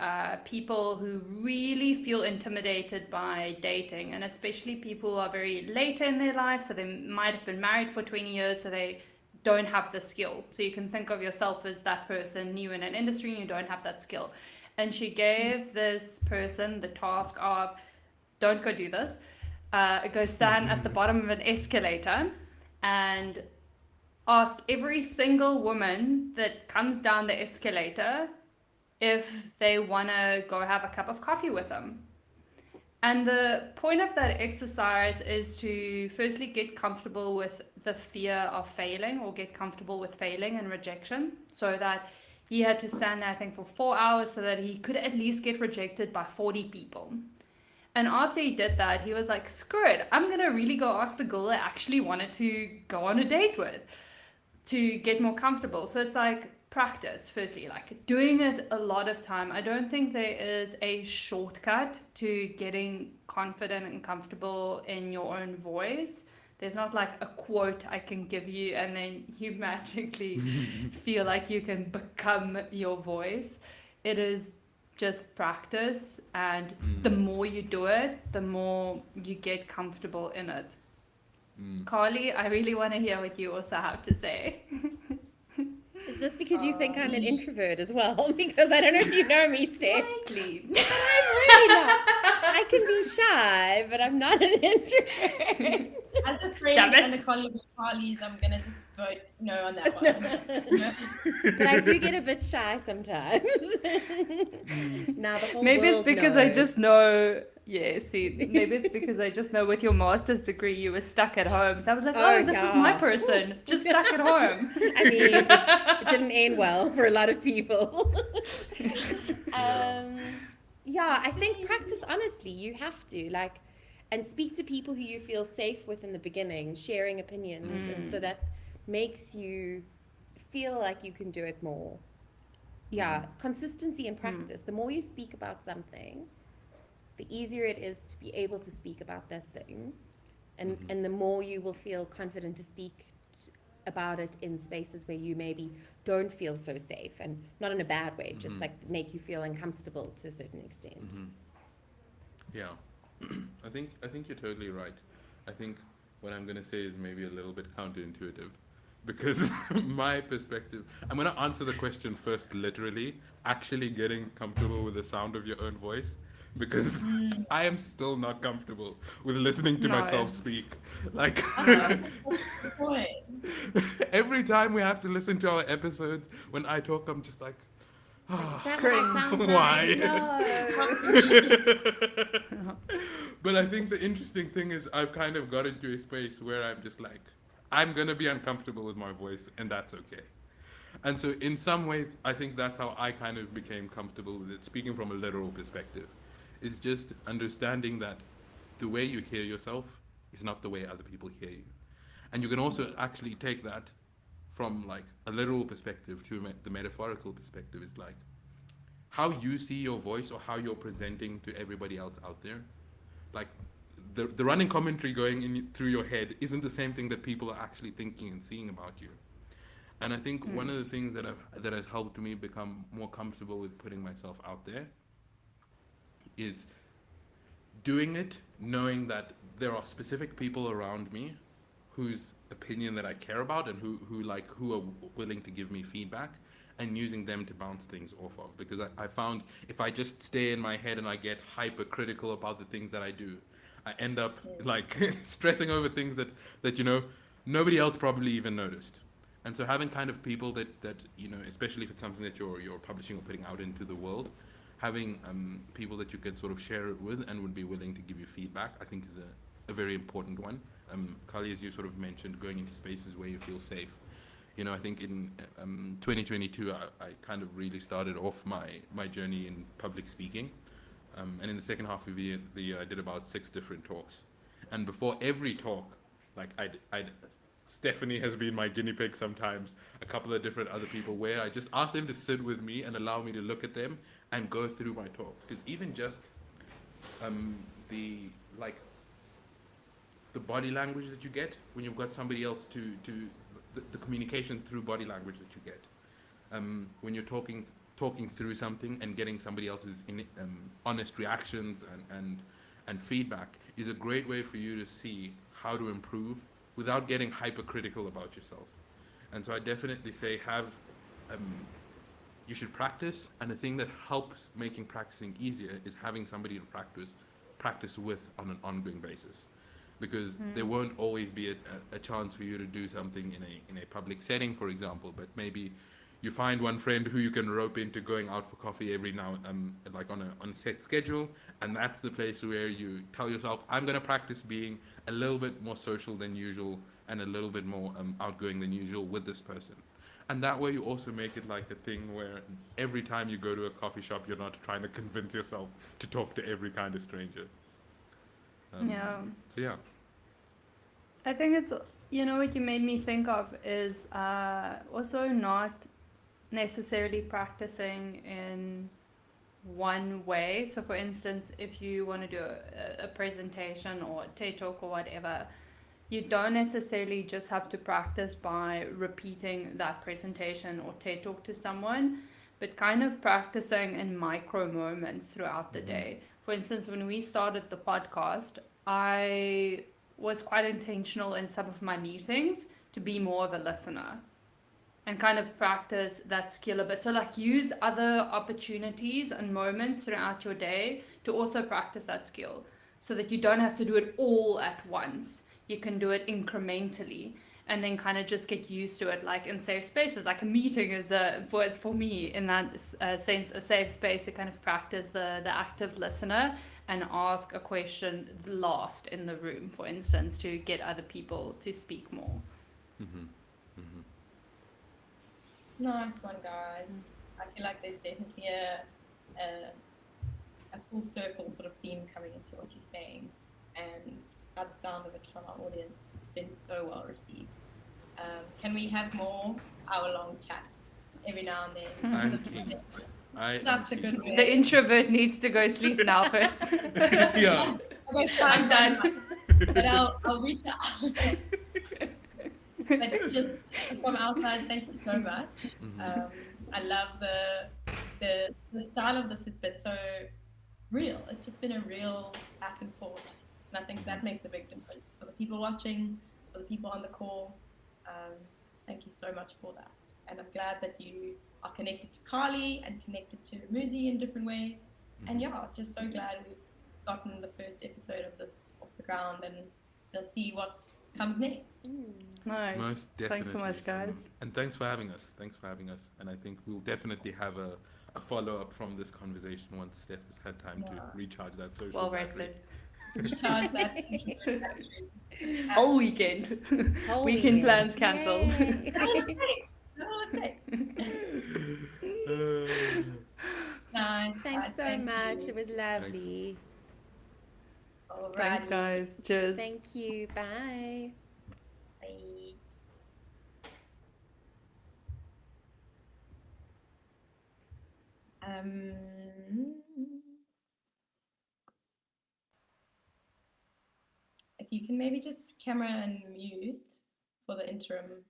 people who really feel intimidated by dating, and especially people who are very late in their life. So they might have been married for 20 years, so they don't have the skill. So you can think of yourself as that person new in an industry and you don't have that skill. And she gave this person the task of, don't go do this, go stand at the bottom of an escalator and ask every single woman that comes down the escalator if they want to go have a cup of coffee with them. And the point of that exercise is to firstly get comfortable with the fear of failing, or get comfortable with failing and rejection, so that he had to stand there, I think, for 4 hours so that he could at least get rejected by 40 people. And after he did that, he was like, screw it, I'm going to really go ask the girl I actually wanted to go on a date with, to get more comfortable. So it's like practice, firstly, like doing it a lot of time. I don't think there is a shortcut to getting confident and comfortable in your own voice. There's not like a quote I can give you and then you magically feel like you can become your voice. It is just practice, and the more you do it, the more you get comfortable in it. Carly, I really want to hear what you also have to say. Is this because you think I'm an introvert as well? Because I don't know if you know me, Steph. Slightly. But I'm really not. I can be shy, but I'm not an introvert. As a friend and a colleague of Carly's, I'm going to just vote no on that one. But I do get a bit shy sometimes. Now the whole Maybe it's world because knows. I just know. Yeah, see, maybe it's because I just know with your master's degree you were stuck at home. So I was like, this is my person, just stuck at home. I mean, it didn't end well for a lot of people. I think practice, honestly, you have to, and speak to people who you feel safe with in the beginning, sharing opinions, and so that makes you feel like you can do it more. Consistency and practice. The more you speak about something, the easier it is to be able to speak about that thing. and the more you will feel confident to speak about it in spaces where you maybe don't feel so safe, and not in a bad way, just like make you feel uncomfortable to a certain extent. Yeah, I think you're totally right. I think what I'm gonna say is maybe a little bit counterintuitive, because my perspective, I'm gonna answer the question first literally, actually getting comfortable with the sound of your own voice, because I am still not comfortable with listening to No. myself speak. Like That's the point. every time we have to listen to our episodes, when I talk, I'm just like, Is that Cringe. what I sound Why? like? No. But I think the interesting thing is I've kind of got into a space where I'm just like, I'm gonna be uncomfortable with my voice, and that's okay. And so in some ways, I think that's how I kind of became comfortable with it, speaking from a literal perspective, is just understanding that the way you hear yourself is not the way other people hear you. And you can also actually take that from like a literal perspective to the metaphorical perspective. Is like how you see your voice or how you're presenting to everybody else out there. Like the running commentary going in through your head isn't the same thing that people are actually thinking and seeing about you. And I think one of the things that has helped me become more comfortable with putting myself out there is doing it knowing that there are specific people around me whose opinion that I care about and who are willing to give me feedback, and using them to bounce things off of. Because I found if I just stay in my head and I get hypercritical about the things that I do, I end up like stressing over things that you know nobody else probably even noticed. And so having kind of people that you know, especially if it's something that you're publishing or putting out into the world, having people that you could sort of share it with and would be willing to give you feedback, I think is a very important one. Kali, as you sort of mentioned, going into spaces where you feel safe. You know, I think in 2022, I kind of really started off my journey in public speaking. And in the second half of the year, I did about 6 different talks. And before every talk, like Stephanie has been my guinea pig sometimes, a couple of different other people, where I just asked them to sit with me and allow me to look at them and go through my talk. Because even just the body language that you get when you've got somebody else to the communication through body language that you get when you're talking through something and getting somebody else's honest reactions and feedback is a great way for you to see how to improve without getting hypercritical about yourself. And so I definitely say you should practice, and the thing that helps making practicing easier is having somebody to practice with on an ongoing basis. Because there won't always be a chance for you to do something in a public setting, for example, but maybe you find one friend who you can rope into going out for coffee every now like on a set schedule, and that's the place where you tell yourself, I'm going to practice being a little bit more social than usual and a little bit more outgoing than usual with this person. And that way you also make it like a thing where every time you go to a coffee shop, you're not trying to convince yourself to talk to every kind of stranger. So yeah. I think it's, you know, what you made me think of is also not necessarily practicing in one way. So for instance, if you want to do a presentation or a TED Talk or whatever, you don't necessarily just have to practice by repeating that presentation or TED Talk to someone, but kind of practicing in micro moments throughout the day. For instance, when we started the podcast, I was quite intentional in some of my meetings to be more of a listener and kind of practice that skill a bit. So like use other opportunities and moments throughout your day to also practice that skill so that you don't have to do it all at once. You can do it incrementally and then kind of just get used to it, like in safe spaces. Like a meeting was for me in that sense a safe space to kind of practice the active listener and ask a question last in the room, for instance, to get other people to speak more. Nice one, guys. I feel like there's definitely a full circle sort of theme coming into what you're saying, and by the sound of it from our audience, it's been so well received. Can we have more hour-long chats every now and then? Such a good way. The introvert needs to go sleep now first. Yeah. Okay, I'm done. But I'll reach out. But it's just from our side, thank you so much. I love the style of this has been so real. It's just been a real back and forth. And I think that makes a big difference for the people watching, for the people on the call. Thank you so much for that. And I'm glad that you are connected to Carly and connected to Umuzi in different ways. And yeah, just so glad we've gotten the first episode of this off the ground, and we'll see what comes next. Nice. Most Thanks so definitely. much, guys. And thanks for having us. Thanks for having us. And I think we'll definitely have a follow-up from this conversation once Steph has had time to recharge that social Well battery. rested. Recharge that introverted battery. Whole weekend. Weekend plans cancelled. That's all it takes. That's all it takes. Nice. Thanks so Thank much. you. It was lovely. Thanks, Alrighty. guys. Cheers. Thank you. Bye. Bye. If you can maybe just camera and mute for the interim